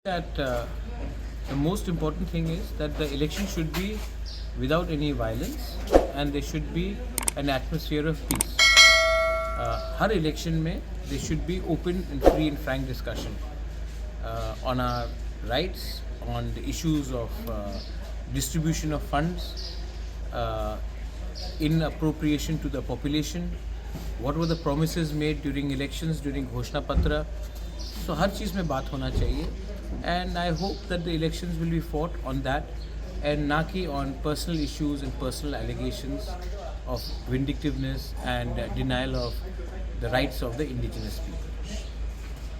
that the most important thing is that the election should be without any violence and there should be an atmosphere of peace. Her election में there should be open and free and frank discussion on our rights, on the issues of distribution of funds, in appropriation to the population, what were the promises made during elections, during Ghoshna Patra. So हर चीज़ में बात होना चाहिए and I hope that the elections will be fought on that and ना कि on personal issues and personal allegations of vindictiveness and denial of the rights of the indigenous people.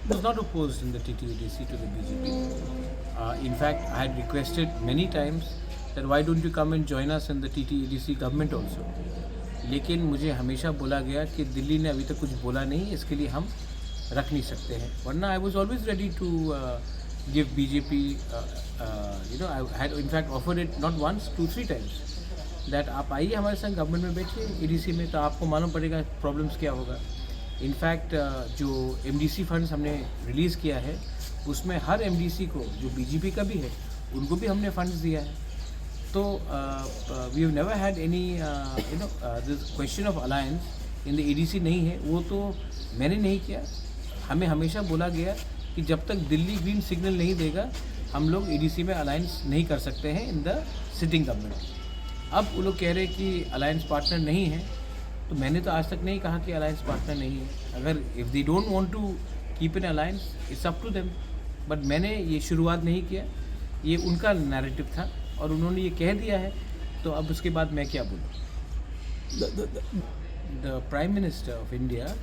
I was not opposed in the TTADC to the BJP. In fact, I had requested many times that why don't you come and join us in the TTADC government also. लेकिन मुझे हमेशा बोला गया कि दिल्ली ने अभी तक कुछ बोला नहीं, इसके लिए हम रख नहीं सकते हैं. वरना I was always ready to give BJP, I had in fact offered it not once 2-3 times that आप आइए हमारे संग गवर्नमेंट में बैठिए एडीसी में, तो आपको मालूम पड़ेगा प्रॉब्लम्स क्या होगा. इनफैक्ट जो एमडीसी फंड्स हमने रिलीज़ किया है उसमें हर एमडीसी को जो बीजेपी का भी है उनको भी हमने फंड्स दिया है. तो we have never had any this question of alliance in the ADC नहीं है, वो तो मैंने नहीं किया. हमें हमेशा बोला गया कि जब तक दिल्ली ग्रीन सिग्नल नहीं देगा हम लोग एडीसी में अलायंस नहीं कर सकते हैं इन द सिटिंग गवर्नमेंट. अब वो लोग कह रहे हैं कि अलायंस पार्टनर नहीं है, तो मैंने तो आज तक नहीं कहा कि अलायंस पार्टनर नहीं है. अगर if they don't want to keep an alliance it's up to them, but मैंने ये शुरुआत नहीं किया, ये उनका नैरेटिव था और उन्होंने ये कह दिया है, तो अब उसके बाद मैं क्या बोलूँ. The prime minister of India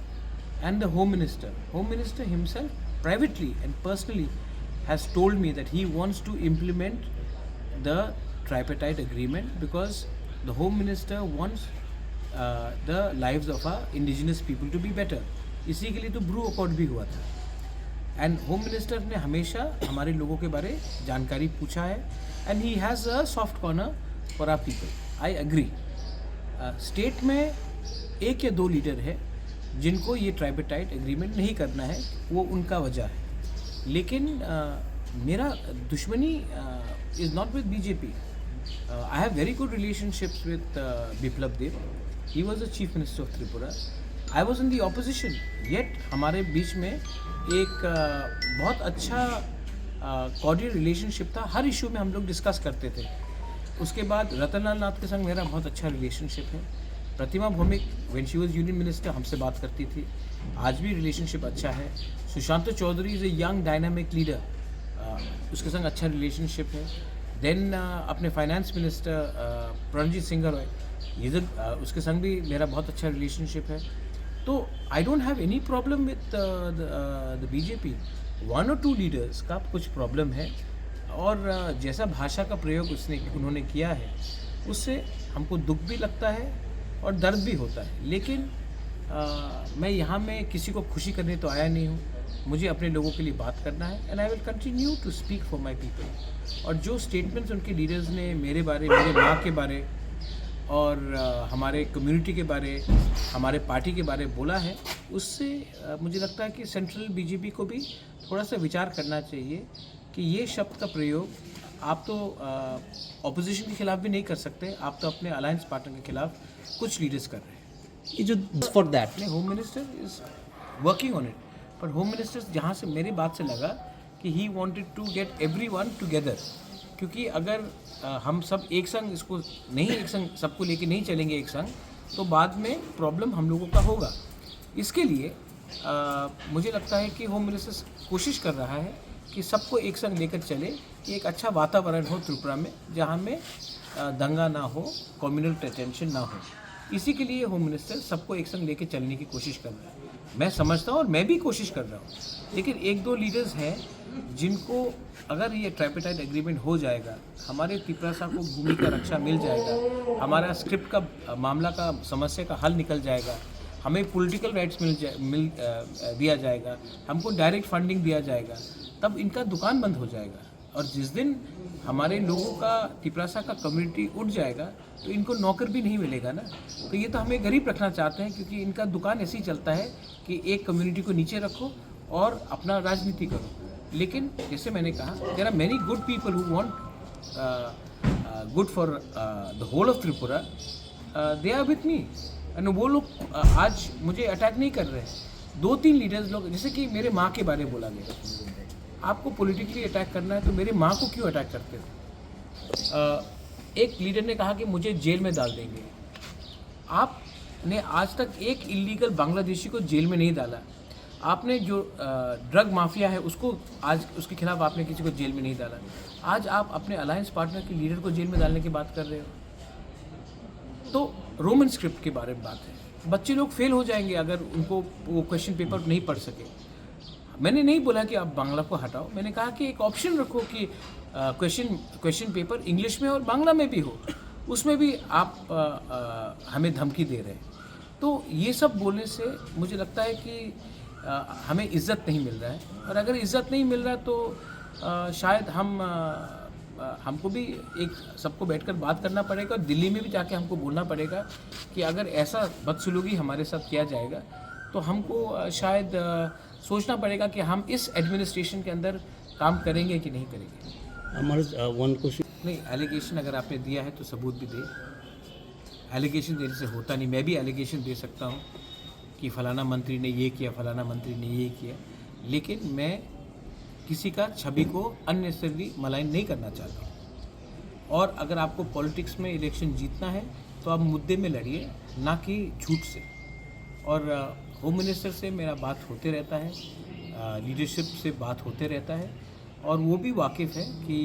and the Home Minister himself privately and personally has told me that he wants to implement the tripartite agreement because the Home Minister wants the lives of our indigenous people to be better. इसी के लिए तो Bru accord भी हुआ था. And home minister ने हमेशा हमारे लोगों के बारे जानकारी पूछा है and he has a soft corner for our people. I agree. State में 1 या 2 लीडर है जिनको ये ट्राइपेटाइट एग्रीमेंट नहीं करना है, वो उनका वजह है. लेकिन मेरा दुश्मनी is not with BJP. I have very good relationships with Biplab Deb. He was the chief minister of Tripura. I was in the opposition, yet हमारे बीच में एक बहुत अच्छा कॉर्डियल रिलेशनशिप था. हर इशू में हम लोग डिस्कस करते थे. उसके बाद रतनलाल नाथ के संग मेरा बहुत अच्छा रिलेशनशिप है. Pratima Bhowmik when she was union minister हमसे बात करती थी, आज भी रिलेशनशिप अच्छा है. Sushant Chowdhury is a young dynamic leader, उसके संग अच्छा रिलेशनशिप है. देन अपने फाइनेंस मिनिस्टर प्रणजीत सिंह रॉय, ये उसके संग भी मेरा बहुत अच्छा रिलेशनशिप है. तो I don't have any problem with the BJP. 1 or 2 leaders का कुछ प्रॉब्लम है और जैसा भाषा का प्रयोग उन्होंने किया है उससे हमको दुख भी लगता है और दर्द भी होता है. लेकिन मैं यहाँ में किसी को खुशी करने तो आया नहीं हूँ. मुझे अपने लोगों के लिए बात करना है and I will continue to speak for my people. और जो स्टेटमेंट्स उनके लीडर्स ने मेरे बारे, मेरे माँ के बारे और हमारे कम्युनिटी के बारे, हमारे पार्टी के बारे बोला है, उससे मुझे लगता है कि सेंट्रल बीजेपी को भी थोड़ा सा विचार करना चाहिए कि ये शब्द का प्रयोग आप तो ऑपोजिशन के खिलाफ भी नहीं कर सकते, आप तो अपने अलायंस पार्टनर के खिलाफ कुछ लीडर्स कर रहे हैं. ये जो for that home minister is working on it. पर होम मिनिस्टर जहाँ से मेरी बात से लगा कि he wanted to get everyone together, क्योंकि अगर हम सब एक संग इसको नहीं, एक संग सबको लेके नहीं चलेंगे एक संग, तो बाद में प्रॉब्लम हम लोगों का होगा. इसके लिए मुझे लगता है कि होम मिनिस्टर कोशिश कर रहा है कि सबको एक संग लेकर चले, कि एक अच्छा वातावरण हो त्रिपुरा में जहाँ में दंगा ना हो, कम्युनल टेंशन ना हो. इसी के लिए होम मिनिस्टर सबको एक संग लेकर चलने की कोशिश कर रहा है. मैं समझता हूँ और मैं भी कोशिश कर रहा हूँ. लेकिन 1-2 लीडर्स हैं जिनको अगर ये ट्राइपेटाइट एग्रीमेंट हो जाएगा, हमारे त्रिपुरा को भूमि का रक्षा मिल जाएगा, हमारा स्क्रिप्ट का मामला का समस्या का हल निकल जाएगा, हमें पॉलिटिकल राइट्स मिल दिया जाएगा, हमको डायरेक्ट फंडिंग दिया जाएगा, तब इनका दुकान बंद हो जाएगा. और जिस दिन हमारे लोगों का त्रिपुरा का कम्युनिटी उठ जाएगा तो इनको नौकर भी नहीं मिलेगा ना. तो ये तो हमें गरीब रखना चाहते हैं, क्योंकि इनका दुकान ऐसे ही चलता है कि एक कम्युनिटी को नीचे रखो और अपना राजनीति करो. लेकिन जैसे मैंने कहा, there are many good people who want good for the whole of Tripura, they are with me. And वो लोग आज मुझे अटैक नहीं कर रहे हैं। 2-3 लीडर्स लोग, जैसे कि मेरे माँ के बारे में बोला गया, आपको पॉलिटिकली अटैक करना है तो मेरी माँ को क्यों अटैक करते थे? एक लीडर ने कहा कि मुझे जेल में डाल देंगे। आपने आज तक एक इलीगल बांग्लादेशी को जेल में नहीं डाला। आपने जो ड्रग माफिया है उसको आज उसके खिलाफ आपने किसी को जेल में नहीं डाला। आज आप अपने अलायंस पार्टनर के लीडर को जेल में डालने की बात कर रहे हो। तो रोमन स्क्रिप्ट के बारे में बात है। बच्चे लोग फेल हो जाएंगे अगर उनको वो क्वेश्चन पेपर नहीं पढ़ सके। मैंने नहीं बोला कि आप बांग्ला को हटाओ, मैंने कहा कि एक ऑप्शन रखो कि क्वेश्चन पेपर इंग्लिश में और बांग्ला में भी हो, उसमें भी आप हमें धमकी दे रहे हैं। तो ये सब बोलने से मुझे लगता है कि हमें इज़्ज़त नहीं मिल रहा है, और अगर इज़्ज़त नहीं मिल रहा तो शायद हमको भी एक सबको बैठकर बात करना पड़ेगा, और दिल्ली में भी जाके हमको बोलना पड़ेगा कि अगर ऐसा बदसलूकी हमारे साथ किया जाएगा तो हमको शायद सोचना पड़ेगा कि हम इस एडमिनिस्ट्रेशन के अंदर काम करेंगे कि नहीं करेंगे। हमारा वन क्वेश्चन नहीं, एलिगेशन अगर आपने दिया है तो सबूत भी दे। एलिगेशन देने से होता नहीं। मैं भी एलिगेशन दे सकता हूँ कि फ़लाना मंत्री ने ये किया, फ़लाना मंत्री ने ये किया, लेकिन मैं किसी का छवि को अननेसेसरी मलाइन नहीं करना चाहता हूँ। और अगर आपको पॉलिटिक्स में इलेक्शन जीतना है तो आप मुद्दे में लड़िए, ना कि झूठ से। और होम मिनिस्टर से मेरा बात होते रहता है, लीडरशिप से बात होते रहता है, और वो भी वाकिफ़ है कि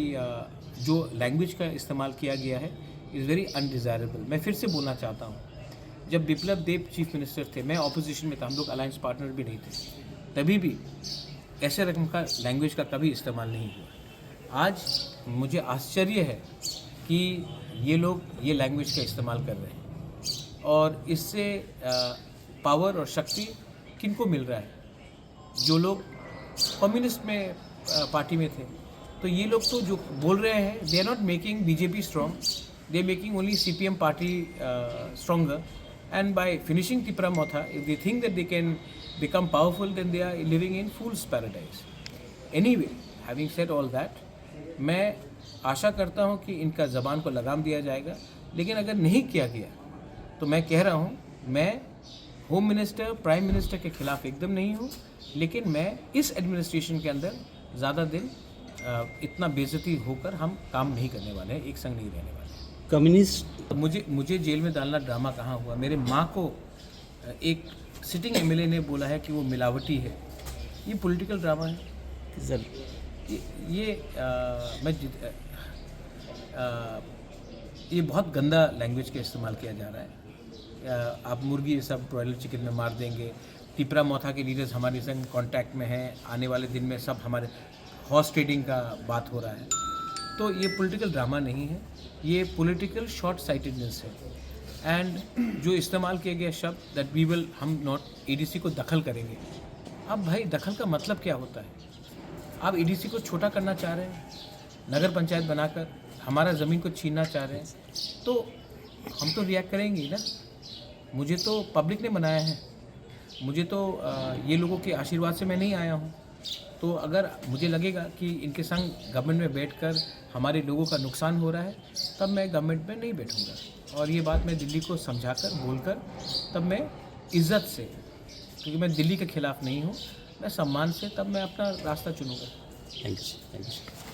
जो लैंग्वेज का इस्तेमाल किया गया है इज़ वेरी अनडिज़ायरेबल। मैं फिर से बोलना चाहता हूँ, जब बिप्लब देब चीफ मिनिस्टर थे, मैं ऑपोजिशन में था, हम लोग अलायंस पार्टनर भी नहीं थे, तभी भी ऐसे रकम का लैंग्वेज का कभी इस्तेमाल नहीं हुआ। आज मुझे आश्चर्य है कि ये लोग ये लैंग्वेज का इस्तेमाल कर रहे हैं, और इससे पावर और शक्ति किनको मिल रहा है? जो लोग कम्युनिस्ट में पार्टी में थे, तो ये लोग तो जो बोल रहे हैं, they are not making BJP strong, they are making only CPM party stronger. And by finishing Tipra Motha, if they think that they can become powerful, then they are living in fool's paradise. Anyway, having said all that, मैं आशा करता हूँ कि इनका ज़बान को लगाम दिया जाएगा, लेकिन अगर नहीं किया गया तो मैं कह रहा हूँ, मैं होम मिनिस्टर, प्राइम मिनिस्टर के खिलाफ एकदम नहीं हूँ, लेकिन मैं इस एडमिनिस्ट्रेशन के अंदर ज़्यादा दिन इतना बेइज्जती होकर हम काम नहीं करने वाले हैं, एक संग नहीं रहने वाले। कम्युनिस्ट मुझे जेल में डालना ड्रामा कहाँ हुआ? मेरे माँ को एक सिटिंग एमएलए ने बोला है कि वो मिलावटी है। ये पॉलिटिकल ड्रामा है सर। ये बहुत गंदा लैंग्वेज का इस्तेमाल किया जा रहा है। आप मुर्गी सब ब्रॉयलर चिकन में मार देंगे। टिपरा मोथा के लीडर्स हमारे संग कांटेक्ट में हैं, आने वाले दिन में सब हमारे हॉर्स ट्रेडिंग का बात हो रहा है। तो ये पॉलिटिकल ड्रामा नहीं है, ये पॉलिटिकल शॉर्ट साइटेडनेस है। एंड जो इस्तेमाल किए गए शब्द दैट वी विल, हम नॉट एडीसी को दखल करेंगे। अब भाई दखल का मतलब क्या होता है? आप एडीसी को छोटा करना चाह रहे हैं, नगर पंचायत बनाकर हमारा ज़मीन को छीनना चाह रहे हैं, तो हम तो रिएक्ट करेंगे ही ना। मुझे तो पब्लिक ने बनाया है, मुझे तो ये लोगों के आशीर्वाद से मैं नहीं आया हूँ। तो अगर मुझे लगेगा कि इनके संग गवर्नमेंट में बैठकर हमारे लोगों का नुकसान हो रहा है, तब मैं गवर्नमेंट में नहीं बैठूँगा। और ये बात मैं दिल्ली को समझाकर, बोलकर, तब मैं इज़्ज़त से, क्योंकि मैं दिल्ली के खिलाफ़ नहीं हूँ, मैं सम्मान से तब मैं अपना रास्ता चुनूँगा। Thank you.